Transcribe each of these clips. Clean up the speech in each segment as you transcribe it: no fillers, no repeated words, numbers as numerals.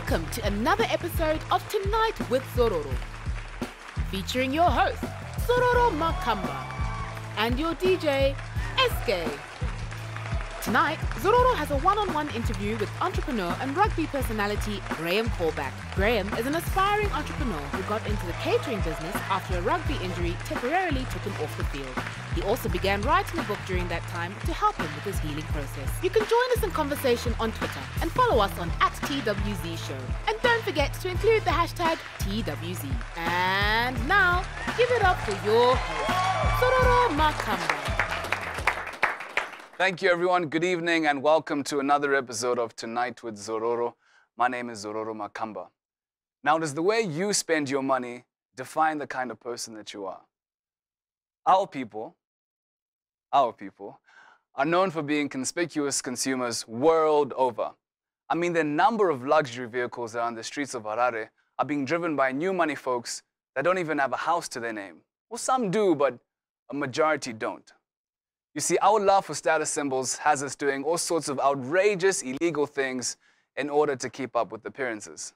Welcome to another episode of Tonight with Zororo, featuring your host, Zororo Makamba, and your DJ, SK. Tonight, Zororo has a one-on-one interview with entrepreneur and rugby personality Graham Callback. Graham is an aspiring entrepreneur who got into the catering business after a rugby injury temporarily took him off the field. He also began writing a book during that time to help him with his healing process. You can join us in conversation on Twitter and follow us on @TWZShow. And don't forget to include the hashtag TWZ. And now, give it up for your host, Zororo Makamba. Thank you, everyone. Good evening and welcome to another episode of Tonight with Zororo. My name is Zororo Makamba. Now, does the way you spend your money define the kind of person that you are? Our people are known for being conspicuous consumers world over. I mean, the number of luxury vehicles that are on the streets of Harare are being driven by new money folks that don't even have a house to their name. Well, some do, but a majority don't. You see, our love for status symbols has us doing all sorts of outrageous, illegal things in order to keep up with appearances.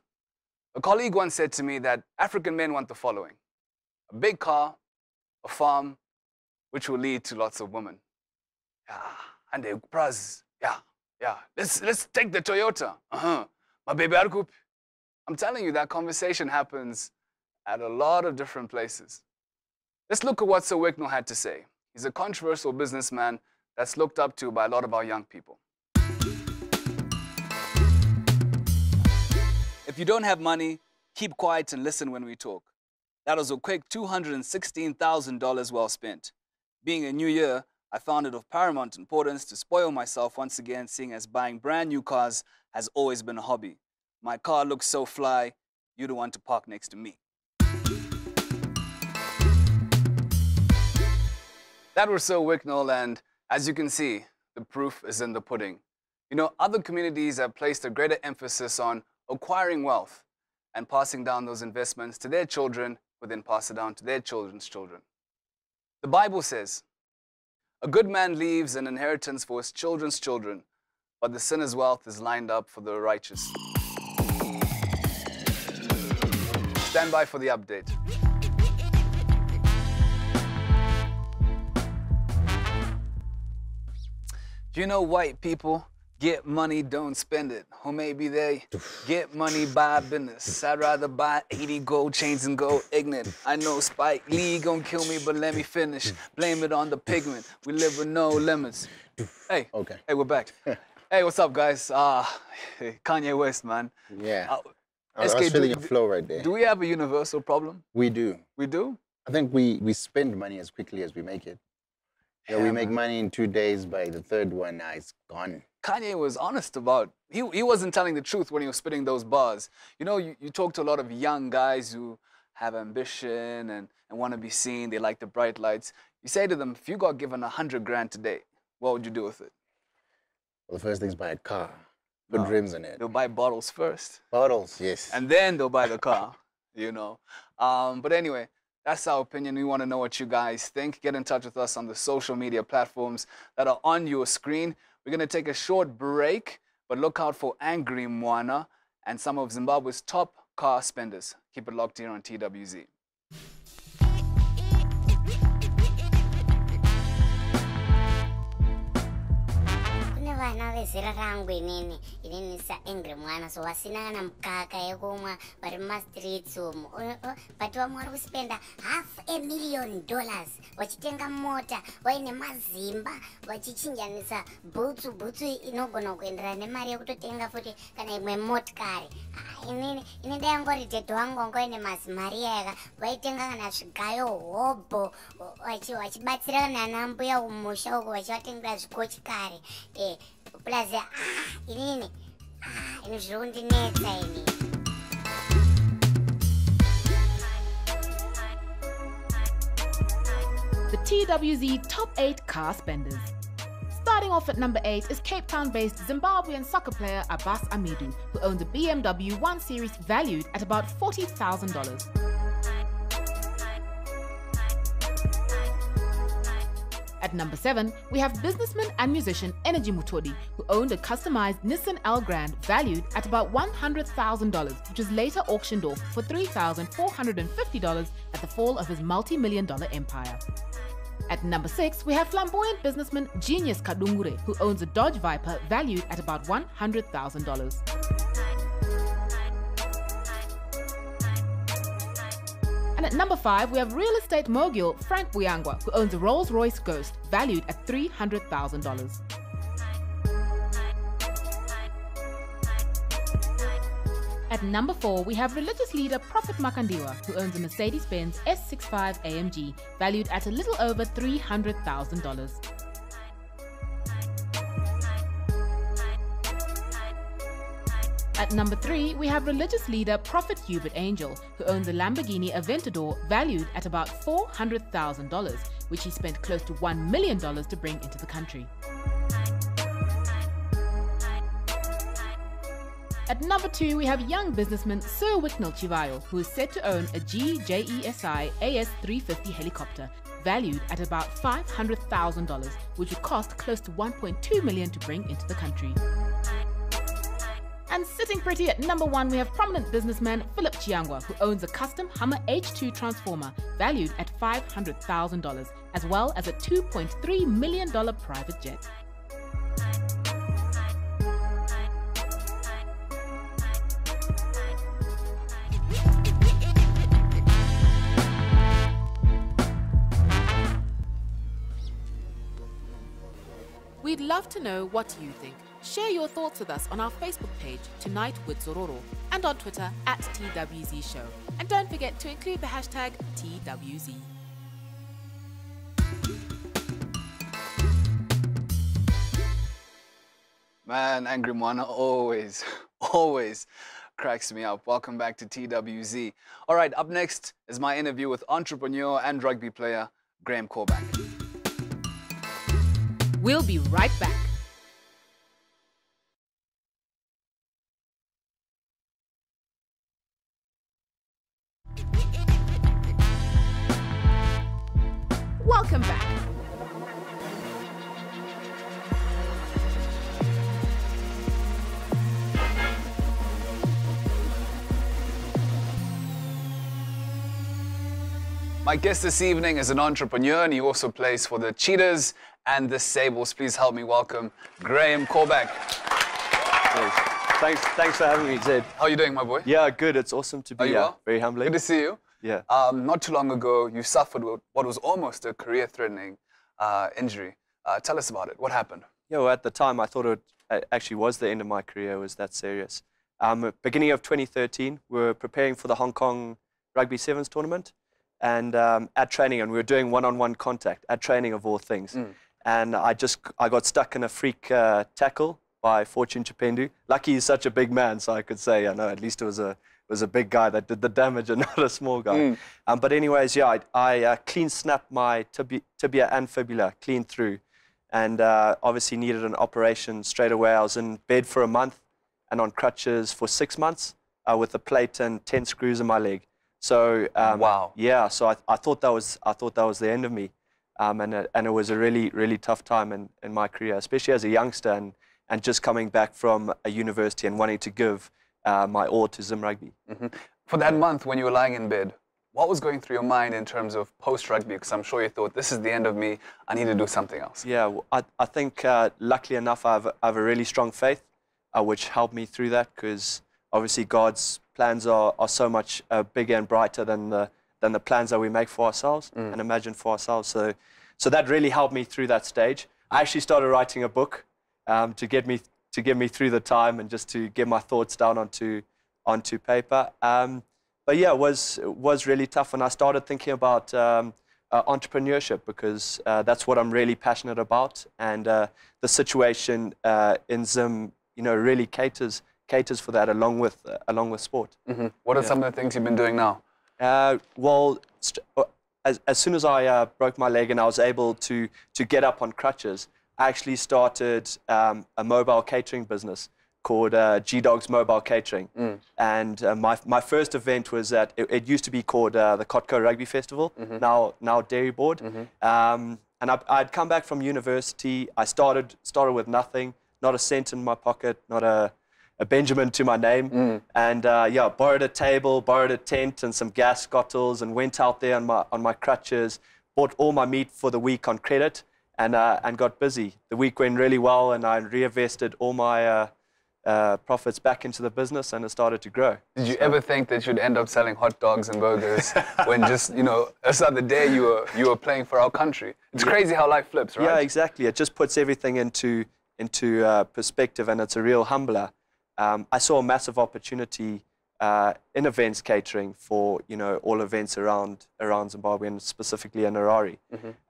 A colleague once said to me that African men want the following: a big car, a farm, which will lead to lots of women. Yeah, and the praz, yeah. Let's take the Toyota. My baby Arkup. I'm telling you, that conversation happens at a lot of different places. Let's look at what Sir Wicknell had to say. He's a controversial businessman that's looked up to by a lot of our young people. If you don't have money, keep quiet and listen when we talk. That was a quick $216,000 well spent. Being a new year, I found it of paramount importance to spoil myself once again, seeing as buying brand new cars has always been a hobby. My car looks so fly, you don't want to park next to me. That was Sir Wicknell, and as you can see, the proof is in the pudding. You know, other communities have placed a greater emphasis on acquiring wealth and passing down those investments to their children, who then pass it down to their children's children. The Bible says, "A good man leaves an inheritance for his children's children, but the sinner's wealth is lined up for the righteous." Stand by for the update. You know, white people get money, don't spend it. Or maybe they get money, buy business. I'd rather buy 80 gold chains and go ignorant. I know Spike Lee gon' kill me, but let me finish. Blame it on the pigment. We live with no limits. Hey, okay. Hey, we're back. Hey, what's up, guys? Kanye West, man. Yeah. I was feeling a flow right there. Do we have a universal problem? We do. We do? I think we spend money as quickly as we make it. Yeah, we make money in 2 days. By the third one, it's gone. Kanye was honest about, he wasn't telling the truth when he was spitting those bars. You know, you talk to a lot of young guys who have ambition and want to be seen. They like the bright lights. You say to them, if you got given 100 grand today, what would you do with it? Well, the first thing is buy a car. Put rims in it. They'll buy bottles first. Bottles, yes. And then they'll buy the car, you know. But anyway, that's our opinion. We want to know what you guys think. Get in touch with us on the social media platforms that are on your screen. We're going to take a short break, but look out for Angry Mwana and some of Zimbabwe's top car spenders. Keep it locked here on TWZ. Vana vezera rangu inini saangry mwana so vasina kana mukaka yekumwa vari mumastreets umu but vamwe vari kuspenda $500,000 vachitenga mota vaine mazimba vachichinjanisa bhutsu inogona kuenderana nemari yekutotenga futi kana imwe motikari. Ini dayangori dhedho wangu wanga vaine mazimari yaka vaitenga kana zvigayo hobho vachibatsira kana anambuya kumusha uko vachivatengera zvikochikari plus inini zviri kundinetsa ini. The TWZ Top 8 Car Spenders. Starting off at number 8 is Cape Town-based Zimbabwean soccer player Abbas Amidu, who owns a BMW 1 Series valued at about $40,000. At number 7, we have businessman and musician Energy Mutodi, who owned a customized Nissan L Grand valued at about $100,000, which was later auctioned off for $3,450 at the fall of his multi-million-dollar empire. At number 6, we have flamboyant businessman Genius Kadungure, who owns a Dodge Viper valued at about $100,000. And at number 5, we have real estate mogul Frank Buyangwa, who owns a Rolls-Royce Ghost valued at $300,000. At number 4, we have religious leader Prophet Makandiwa, who owns a Mercedes-Benz S65 AMG valued at a little over $300,000. At number 3, we have religious leader Prophet Hubert Angel, who owns a Lamborghini Aventador valued at about $400,000, which he spent close to $1 million to bring into the country. At number 2, we have young businessman Sir Wicknell Chivayo, who is said to own a GJESI AS350 helicopter valued at about $500,000, which would cost close to $1.2 million to bring into the country. And sitting pretty at number 1, we have prominent businessman Philip Chiangwa, who owns a custom Hummer H2 transformer valued at $500,000, as well as a $2.3 million private jet. We'd love to know what you think. Share your thoughts with us on our Facebook page, Tonight with Zororo, and on Twitter @TWZ Show. And don't forget to include the hashtag TWZ. Man, Angry Mwana always cracks me up. Welcome back to TWZ. All right, up next is my interview with entrepreneur and rugby player Graham Corback. We'll be right back. Welcome back. My guest this evening is an entrepreneur and he also plays for the Cheetahs and the Sables. Please help me welcome Graham Corback. Thanks for having me, Zed. How are you doing, my boy? Yeah, good. It's awesome to be you here. well? Very humbling. Good to see you. Yeah. Not too long ago, you suffered what was almost a career-threatening injury. Tell us about it. What happened? Yeah, well, at the time, I thought it actually was the end of my career. It was that serious. Beginning of 2013, we were preparing for the Hong Kong Rugby Sevens tournament. And at training, and we were doing one-on-one contact at training of all things. And I got stuck in a freak tackle by Fortune Chipendu. Lucky he's such a big man, so I could say, no, at least it was a big guy that did the damage and not a small guy. But anyways, yeah, I clean snapped my tibia and fibula clean through, and obviously needed an operation straight away. I was in bed for a month and on crutches for 6 months with a plate and 10 screws in my leg. So wow. Yeah, so I thought that was the end of me, and it was a really tough time in my career, especially as a youngster and just coming back from a university and wanting to give my all to Zim Rugby. For that month when you were lying in bed, what was going through your mind in terms of post-rugby? Because I'm sure you thought, this is the end of me, I need to do something else. Yeah, well, I think luckily enough I have a really strong faith, which helped me through that, because obviously God's plans are so much bigger and brighter than the plans that we make for ourselves and imagine for ourselves. So that really helped me through that stage. I actually started writing a book to get me through the time and just to get my thoughts down onto paper. But yeah, it was really tough, and I started thinking about entrepreneurship, because that's what I'm really passionate about, and the situation in Zim, really caters for that, along with sport. What are some of the things you've been doing now? Well, as soon as I broke my leg and I was able to get up on crutches, I actually started a mobile catering business called G-Dogs Mobile Catering. And my first event was it used to be called the Kotko Rugby Festival, now Dairy Board. And And I'd come back from university. I started with nothing, not a cent in my pocket, not a Benjamin to my name. And yeah, borrowed a table, borrowed a tent and some gas scottles, and went out there on my crutches, bought all my meat for the week on credit, and got busy. The week went really well, and I reinvested all my profits back into the business, and it started to grow. Did you ever think that you'd end up selling hot dogs and burgers when just, you know, this other day you were playing for our country? It's crazy how life flips, right? Yeah, exactly. It just puts everything into perspective, and it's a real humbler. I saw a massive opportunity in events catering for, you know, all events around Zimbabwe, and specifically in Harare.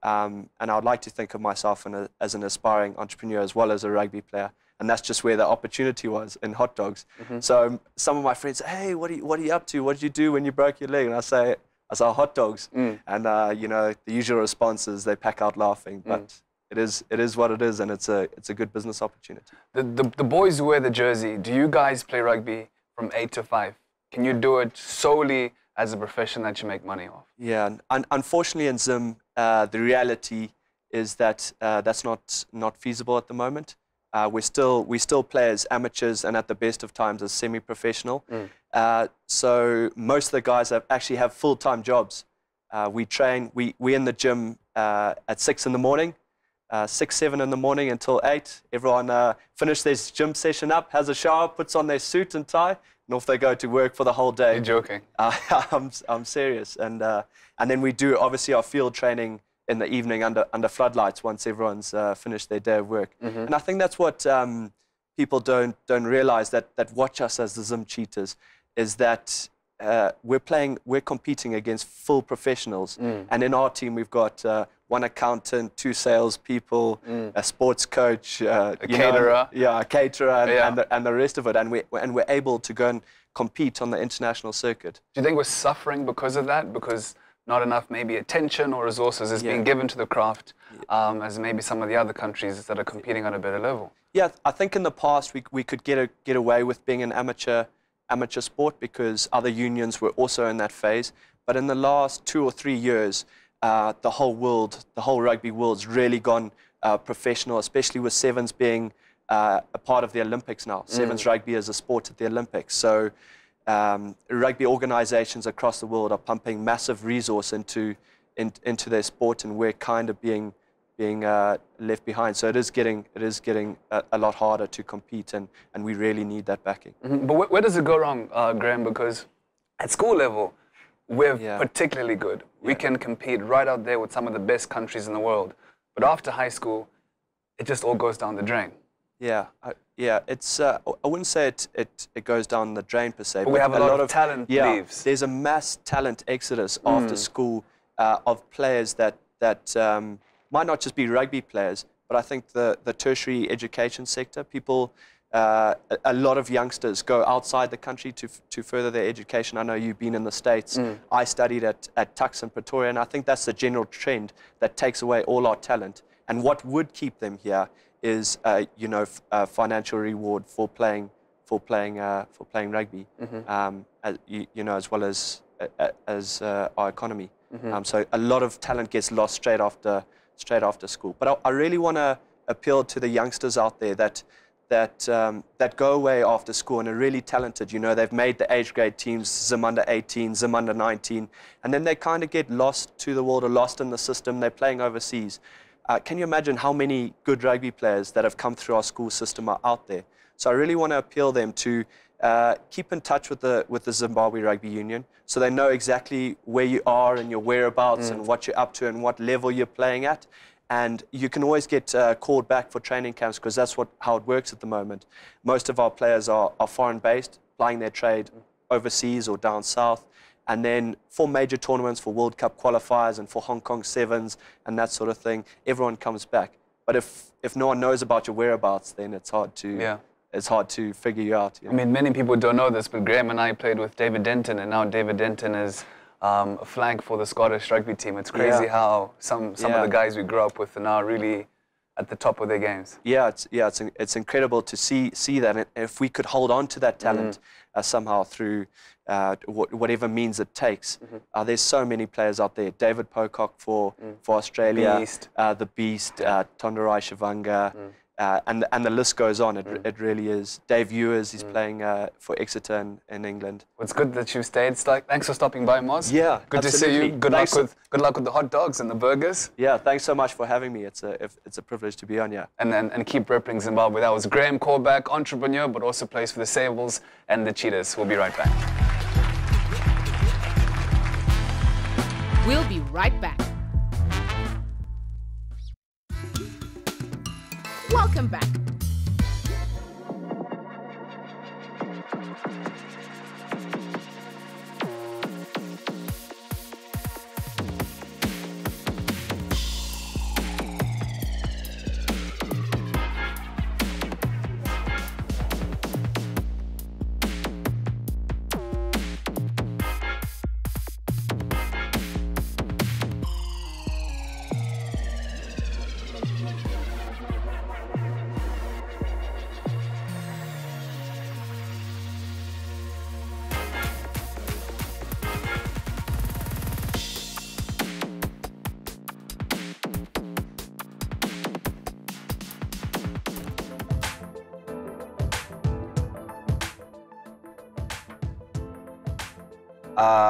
And I would like to think of myself as an aspiring entrepreneur as well as a rugby player. And that's just where the opportunity was, in hot dogs. So some of my friends say, hey, what are you up to? What did you do when you broke your leg? And I say hot dogs. And you know, the usual response is they pack out laughing. But it is what it is, and it's a good business opportunity. The boys who wear the jersey, do you guys play rugby from 8 to 5? Can you do it solely as a profession that you make money off? Yeah, unfortunately in Zim, the reality is that that's not feasible at the moment. We still play as amateurs, and at the best of times as semi-professional. So most of the guys actually have full-time jobs. We train, we in the gym at 6 in the morning, 6, 7 in the morning until 8. Everyone finishes their gym session up, has a shower, puts on their suit and tie, and off they go to work for the whole day. You're joking. I'm serious. And then we do obviously our field training in the evening under floodlights once everyone's finished their day of work. And I think that's what people don't realize that watch us as the Zim Cheetahs, is that we're competing against full professionals. And in our team we've got 1 accountant, 2 salespeople, a sports coach, a caterer. A caterer, and the rest of it. And we're able to go and compete on the international circuit. Do you think we're suffering because of that? Because not enough maybe attention or resources is being given to the craft as maybe some of the other countries that are competing on a better level? Yeah, I think in the past we could get away with being an amateur sport because other unions were also in that phase. But in the last 2 or 3 years, the whole rugby world's really gone professional, especially with sevens being a part of the Olympics now. Sevens rugby is a sport at the Olympics. So rugby organizations across the world are pumping massive resource into their sport, and we're kind of being left behind. So it is getting a lot harder to compete, and we really need that backing. But where does it go wrong, Graham? Because at school level, we're particularly good. We can compete right out there with some of the best countries in the world. But after high school, it just all goes down the drain. Yeah, it's I wouldn't say it goes down the drain per se. But we have a lot of talent leaves. There's a mass talent exodus after school of players that might not just be rugby players, but I think the tertiary education sector, people, a lot of youngsters go outside the country to further their education. I know you've been in the States. I studied at Tuks in Pretoria, and I think that's the general trend that takes away all our talent. And what would keep them here is you know, financial reward for playing rugby, you know, as well as our economy. So a lot of talent gets lost straight after school. But I really want to appeal to the youngsters out there that go away after school and are really talented. You know, they've made the age grade teams, Zim under 18, Zim under 19, and then they kind of get lost to the world or lost in the system. They're playing overseas. Can you imagine how many good rugby players that have come through our school system are out there? So I really want to appeal them to keep in touch with the Zimbabwe Rugby Union, so they know exactly where you are and your whereabouts and what you're up to and what level you're playing at. And you can always get called back for training camps, because that's how it works at the moment. Most of our players are foreign-based, plying their trade overseas or down south. And then for major tournaments, for World Cup qualifiers and for Hong Kong Sevens and that sort of thing, everyone comes back. But if no one knows about your whereabouts, then it's hard to figure you out. You know? I mean, many people don't know this, but Graham and I played with David Denton, and now David Denton is a flank for the Scottish rugby team. It's crazy how some of the guys we grew up with are now really at the top of their games. Yeah, it's incredible to see that. And if we could hold on to that talent somehow through whatever means it takes, there's so many players out there. David Pocock for Australia, Beast. the Beast, Tonderai Shavanga, and the list goes on. It really is. Dave Ewers, he's playing for Exeter in England. Well, it's good that you stayed. Thanks for stopping by, Moz. Yeah, good to see absolutely. you. Good luck with the hot dogs and the burgers. Yeah, thanks so much for having me. It's a privilege to be on here. And keep repping Zimbabwe. That was Graham Corback, entrepreneur, but also plays for the Sables and the Cheetahs. We'll be right back. We'll be right back. Welcome back.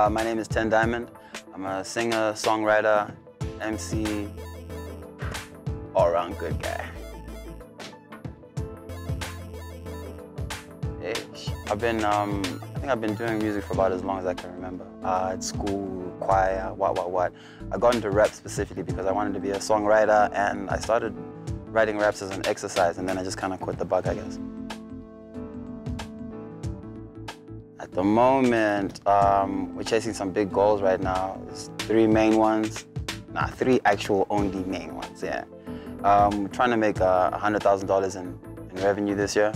My name is Ten Diamond. I'm a singer, songwriter, MC, all-around good guy. I think I've been doing music for about as long as I can remember. At school, choir, what. I got into rap specifically because I wanted to be a songwriter, and I started writing raps as an exercise, and then I just kind of quit the bug, I guess. At the moment, we're chasing some big goals right now. There's three actual only main ones, yeah. We're trying to make $100,000 in revenue this year.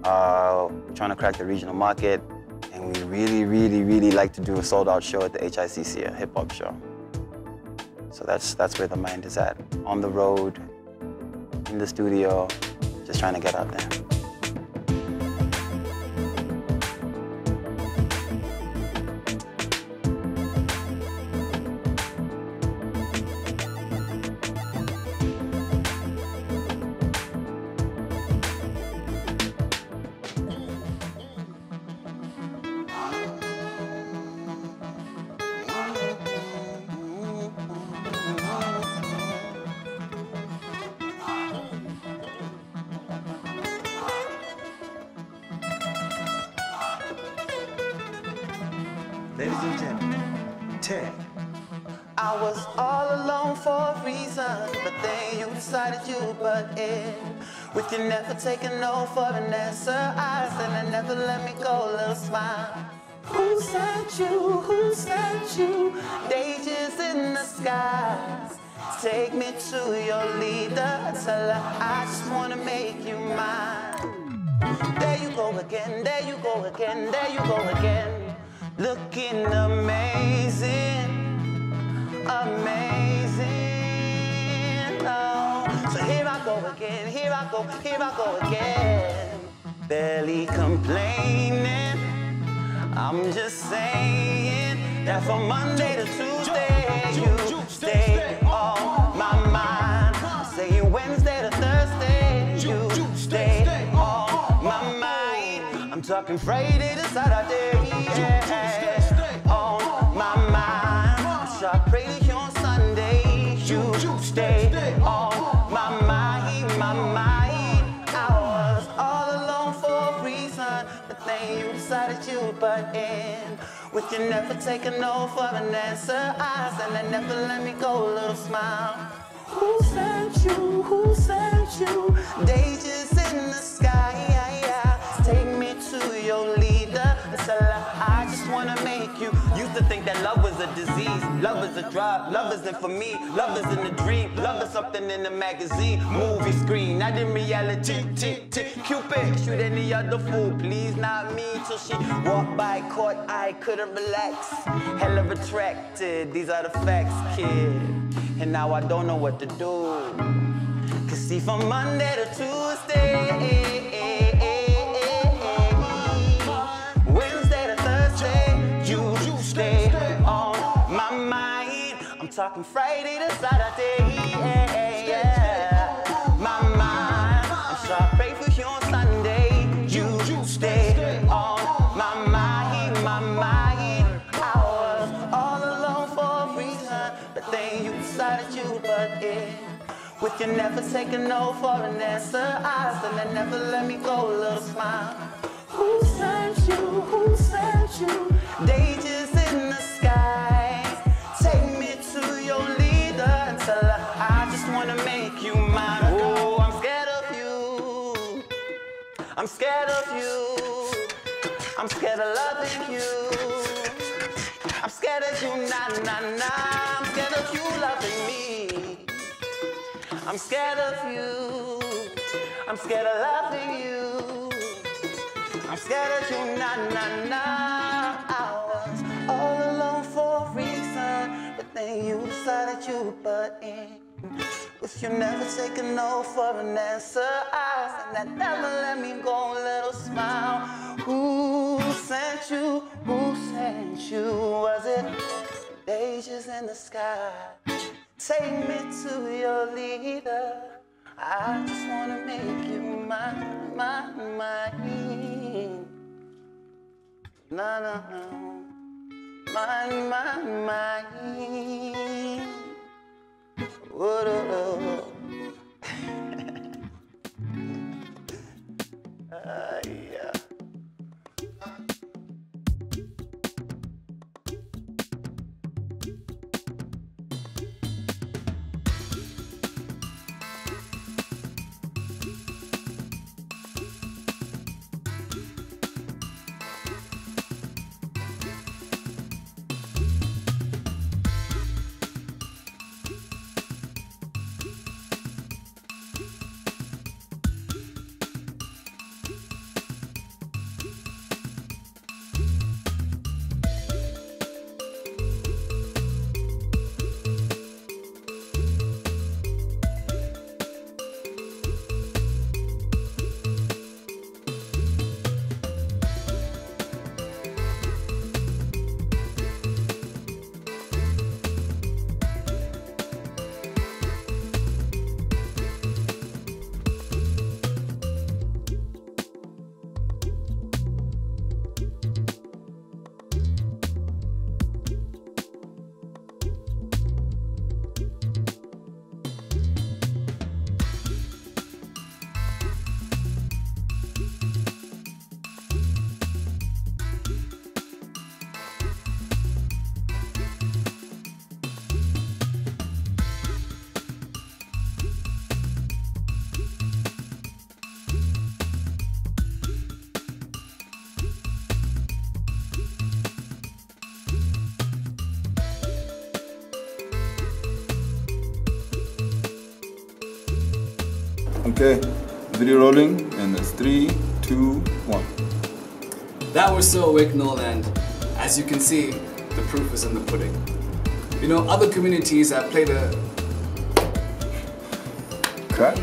We're trying to crack the regional market, and we really like to do a sold-out show at the HICC, a hip-hop show. So that's where the mind is at. On the road, in the studio, just trying to get out there. Ladies and gentlemen, Ted. I was all alone for a reason, but then you decided you butt in. With you never taking no for an answer, I said and never let me go, little smile. Who sent you? Who sent you? Dages in the skies. Take me to your leader, tell her I just wanna make you mine. There you go again, there you go again, there you go again. Looking amazing, amazing. Oh. So here I go again, here I go again. Barely complaining, I'm just saying that from Monday to Tuesday, you stay on my mind. Saying Wednesday to Thursday, you stay on my mind. I'm talking Friday to Saturday, on my mind. So I pray to you on Sunday, you stay on my mind, my mind. I was all alone for a reason, but then you decided you butt in. With you never taking no for an answer, eyes, and they never let me go, little smile. Who sent you? Who sent you? Dages in the sky. Take me to your leader and tell her I just wanna make you. Used to think that love was a disease, love is a drug, love isn't for me, love isn't a dream, love is something in the magazine, movie screen, not in reality. Cupid, shoot any other fool, please not me. Till she walked by, caught eye, couldn't relax. Hella attracted, these are the facts, kid. And now I don't know what to do. Cause see, from Monday to Tuesday, Wednesday to Thursday, you stay on my mind. I'm talking Friday to Saturday, yeah. My mind, I'm sure I pray for you on Sunday. You stay on my mind, my mind. I was all alone for a reason, but then you decided you butt in. With you never taking no for an answer, eyes and never let me go, a little smile. Who sent you? Who sent you? Dages in the sky. Take me to your leader and tell her I just wanna make you mine. Oh, I'm scared of you. I'm scared of you. I'm scared of loving you. I'm scared of you, nah, nah, nah. I'm scared of you loving me. I'm scared of you. I'm scared of loving you. I'm scared of you, nah, nah, nah. I was all alone for a reason, but then you decided you butt in. With you never taking no for an answer, eyes and that never let me go, little smile. Who sent you? Who sent you? Was it Asia's in the sky? Take me to your leader. I just wanna make you mine, mine, mine. No, no, no. Mine, mine, mine. Whoa, whoa, yeah. Okay, video rolling, and it's 3, 2, 1. That was so Wicknell, and as you can see, the proof is in the pudding. You know, other communities have played a... Cut?